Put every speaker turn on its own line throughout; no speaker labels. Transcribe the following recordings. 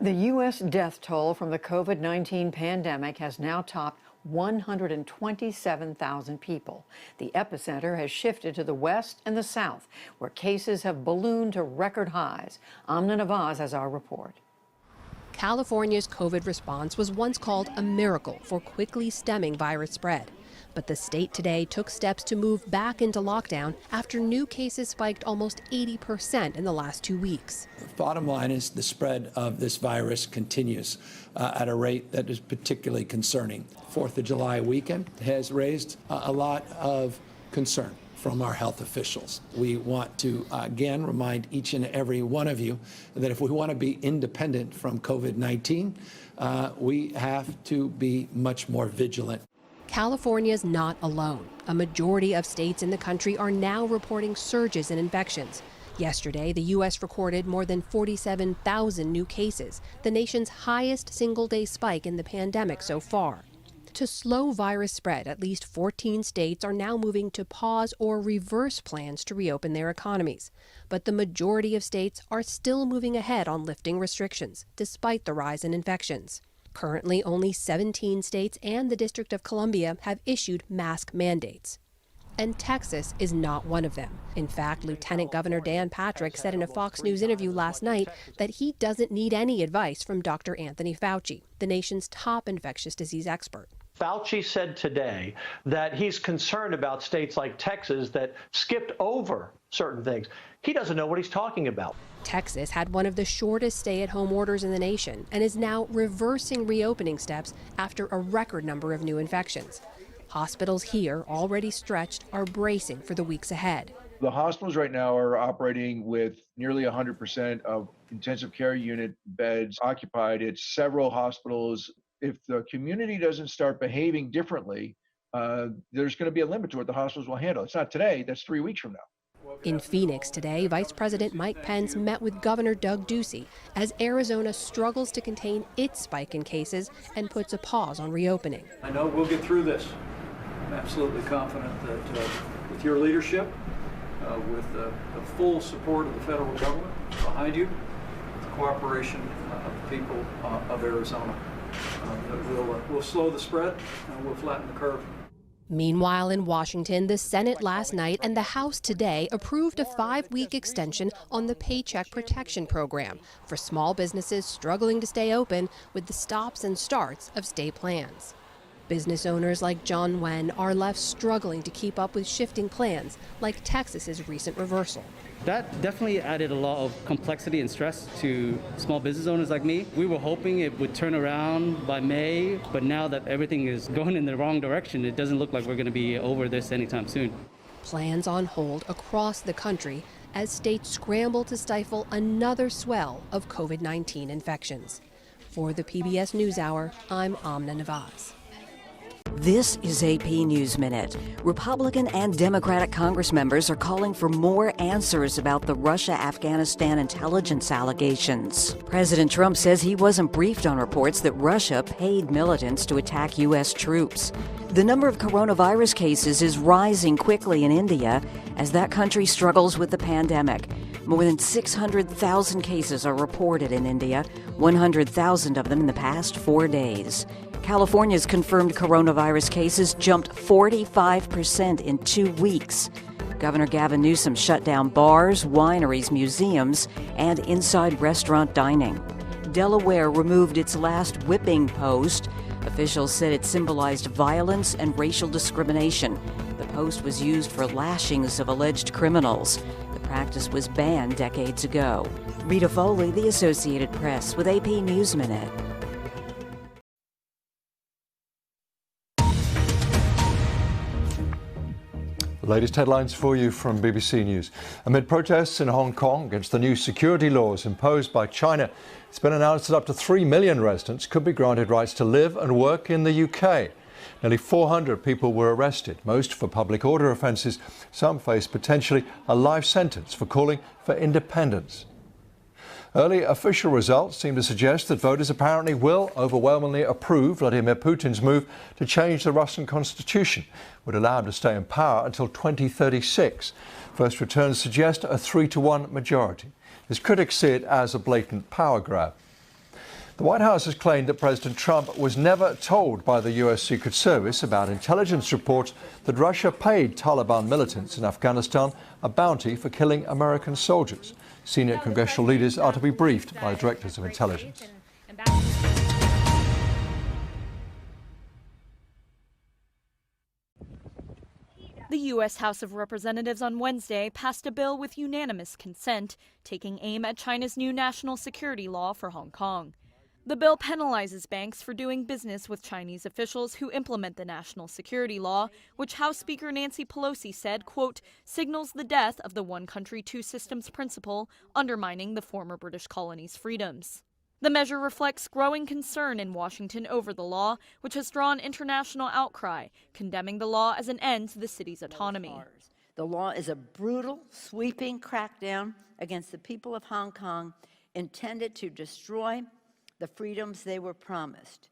The U.S. death toll from the COVID-19 pandemic has now topped 127,000 people. The epicenter has shifted to the west and the south, where cases have ballooned to record highs. Amna Nawaz has our report.
California's COVID response was once called a miracle for quickly stemming virus spread. But the state today took steps to move back into lockdown after new cases spiked almost 80% in the last 2 weeks.
The bottom line is the spread of this virus continues at a rate that is particularly concerning. 4th of July weekend has raised a lot of concern from our health officials. We want to again remind each and every one of you that if we want to be independent from COVID-19, we have to be much more vigilant.
California's not alone. A majority of states in the country are now reporting surges in infections. Yesterday, the U.S. recorded more than 47,000 new cases, the nation's highest single-day spike in the pandemic so far. To slow virus spread, at least 14 states are now moving to pause or reverse plans to reopen their economies. But the majority of states are still moving ahead on lifting restrictions, despite the rise in infections. Currently, only 17 states and the District of Columbia have issued mask mandates. And Texas is not one of them. In fact, Lieutenant Governor Dan Patrick said in a Fox News interview last night that he doesn't need any advice from Dr. Anthony Fauci, the nation's top infectious disease expert.
Fauci said today that he's concerned about states like Texas that skipped over certain things. He doesn't know what he's talking about.
Texas had one of the shortest stay-at-home orders in the nation and is now reversing reopening steps after a record number of new infections. Hospitals here, already stretched, are bracing for the weeks ahead.
The hospitals right now are operating with nearly 100% of intensive care unit beds occupied at several hospitals. If the community doesn't start behaving differently, there's going to be a limit to what the hospitals will handle. It's not today, that's 3 weeks from now.
In Phoenix today, Vice President Mike Pence met with Governor Doug Ducey as Arizona struggles to contain its spike in cases and puts a pause on reopening.
I know we'll get through this. I'm absolutely confident that with your leadership, with the full support of the federal government behind you, the cooperation of the people of Arizona, that we'll slow the spread and we'll flatten the curve.
Meanwhile, in Washington, the Senate last night and the House today approved a 5-week extension on the Paycheck Protection Program for small businesses struggling to stay open with the stops and starts of state plans. Business owners like John Wen are left struggling to keep up with shifting plans, like Texas's recent reversal.
That definitely added a lot of complexity and stress to small business owners like me. We were hoping it would turn around by May, but now that everything is going in the wrong direction, it doesn't look like we're going to be over this anytime soon.
Plans on hold across the country as states scramble to stifle another swell of COVID-19 infections. For the PBS NewsHour, I'm Amna Nawaz.
This is AP News Minute. Republican and Democratic Congress members are calling for more answers about the Russia-Afghanistan intelligence allegations. President Trump says he wasn't briefed on reports that Russia paid militants to attack U.S. troops. The number of coronavirus cases is rising quickly in India as that country struggles with the pandemic. More than 600,000 cases are reported in India, 100,000 of them in the past 4 days. California's confirmed coronavirus cases jumped 45% in 2 weeks. Governor Gavin Newsom shut down bars, wineries, museums, and inside restaurant dining. Delaware removed its last whipping post. Officials said it symbolized violence and racial discrimination. The post was used for lashings of alleged criminals. The practice was banned decades ago. Rita Foley, The Associated Press, with AP News Minute.
The latest headlines for you from BBC News. Amid protests in Hong Kong against the new security laws imposed by China, it's been announced that up to 3 million residents could be granted rights to live and work in the UK. Nearly 400 people were arrested, most for public order offences. Some face potentially a life sentence for calling for independence. Early official results seem to suggest that voters apparently will overwhelmingly approve Vladimir Putin's move to change the Russian constitution, would allow him to stay in power until 2036. First returns suggest a 3-to-1 majority. His critics see it as a blatant power grab. The White House has claimed that President Trump was never told by the U.S. Secret Service about intelligence reports that Russia paid Taliban militants in Afghanistan a bounty for killing American soldiers. Senior congressional leaders are to be briefed by the directors of intelligence.
The U.S. House of Representatives on Wednesday passed a bill with unanimous consent, taking aim at China's new national security law for Hong Kong. The bill penalizes banks for doing business with Chinese officials who implement the national security law, which House Speaker Nancy Pelosi said, quote, signals the death of the one country, two systems principle, undermining the former British colony's freedoms. The measure reflects growing concern in Washington over the law, which has drawn international outcry, condemning the law as an end to the city's autonomy.
The law is a brutal, sweeping crackdown against the people of Hong Kong, intended to destroy the freedoms they were promised.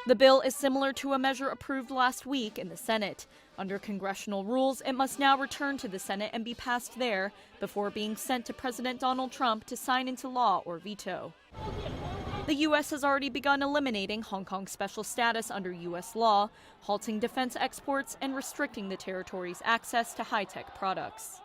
The bill is similar to a measure approved last week in the Senate. Under congressional rules, it must now return to the Senate and be passed there before being sent to President Donald Trump to sign into law or veto. The U.S. has already begun eliminating Hong Kong's special status under U.S. law, halting defense exports and restricting the territory's access to high-tech products.